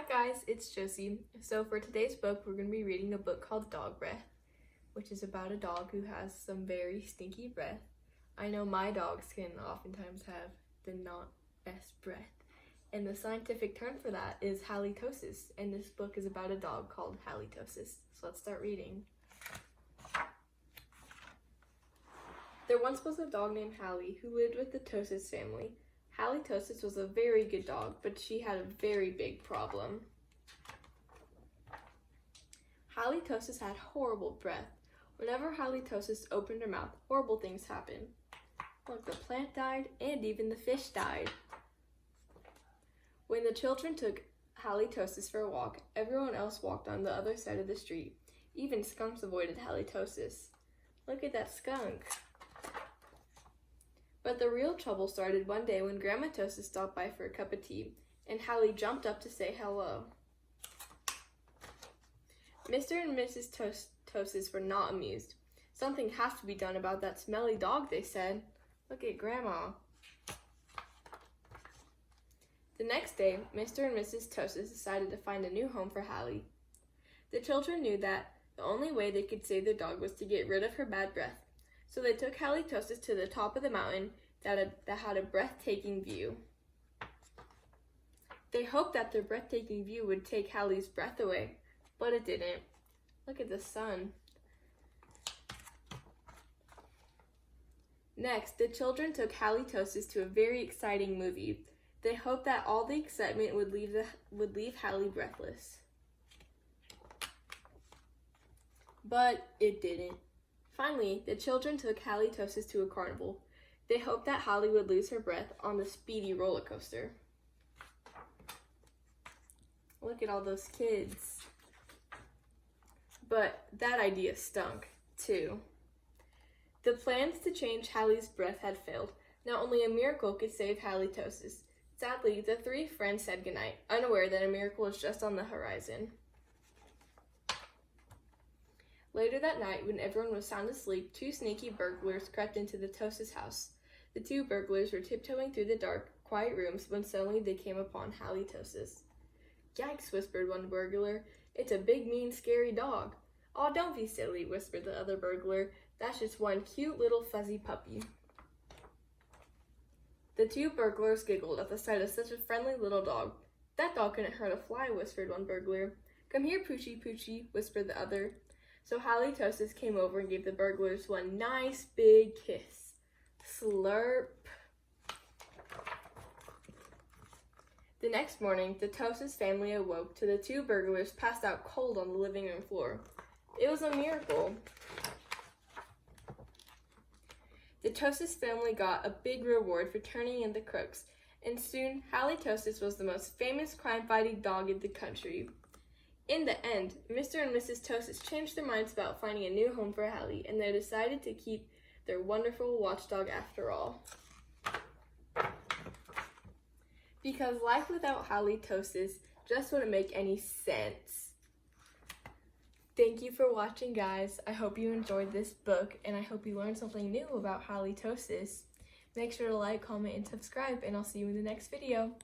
Hi guys, it's Josie. So for today's book, we're going to be reading a book called Dog Breath, which is about a dog who has some very stinky breath. I know my dogs can oftentimes have the not best breath, and the scientific term for that is halitosis, and this book is about a dog called halitosis. So let's start reading. There once was a dog named Hallie who lived with the Tosis family. Halitosis was a very good dog, but she had a very big problem. Halitosis had horrible breath. Whenever Halitosis opened her mouth, horrible things happened. Look, the plant died, and even the fish died. When the children took Halitosis for a walk, everyone else walked on the other side of the street. Even skunks avoided Halitosis. Look at that skunk. But the real trouble started one day when Grandma Tosis stopped by for a cup of tea, and Hallie jumped up to say hello. Mr. and Mrs. Tosis were not amused. Something has to be done about that smelly dog, they said. Look at Grandma. The next day, Mr. and Mrs. Tosis decided to find a new home for Hallie. The children knew that the only way they could save their dog was to get rid of her bad breath. So they took Halitosis to the top of the mountain that had a breathtaking view. They hoped that their breathtaking view would take Hallie's breath away, but it didn't. Look at the sun. Next, the children took Halitosis to a very exciting movie. They hoped that all the excitement would leave Hallie breathless. But it didn't. Finally, the children took Halitosis to a carnival. They hoped that Hallie would lose her breath on the speedy roller coaster. Look at all those kids. But that idea stunk, too. The plans to change Hallie's breath had failed. Now only a miracle could save Halitosis. Sadly, the three friends said goodnight, unaware that a miracle was just on the horizon. Later that night, when everyone was sound asleep, two sneaky burglars crept into the Tosis house. The two burglars were tiptoeing through the dark, quiet rooms when suddenly they came upon Halitosis. "Yikes," whispered one burglar. "It's a big, mean, scary dog." "Aw, don't be silly," whispered the other burglar. "That's just one cute little fuzzy puppy." The two burglars giggled at the sight of such a friendly little dog. "That dog couldn't hurt a fly," whispered one burglar. "Come here, Poochie Poochie," whispered the other. So Halitosis came over and gave the burglars one nice big kiss. Slurp. The next morning, the Tosis family awoke to the two burglars passed out cold on the living room floor. It was a miracle. The Tosis family got a big reward for turning in the crooks, and soon Halitosis was the most famous crime-fighting dog in the country. In the end, Mr. and Mrs. Tosis changed their minds about finding a new home for Hallie, and they decided to keep their wonderful watchdog after all. Because life without Halitosis just wouldn't make any sense. Thank you for watching, guys. I hope you enjoyed this book, and I hope you learned something new about Halitosis. Make sure to like, comment, and subscribe, and I'll see you in the next video.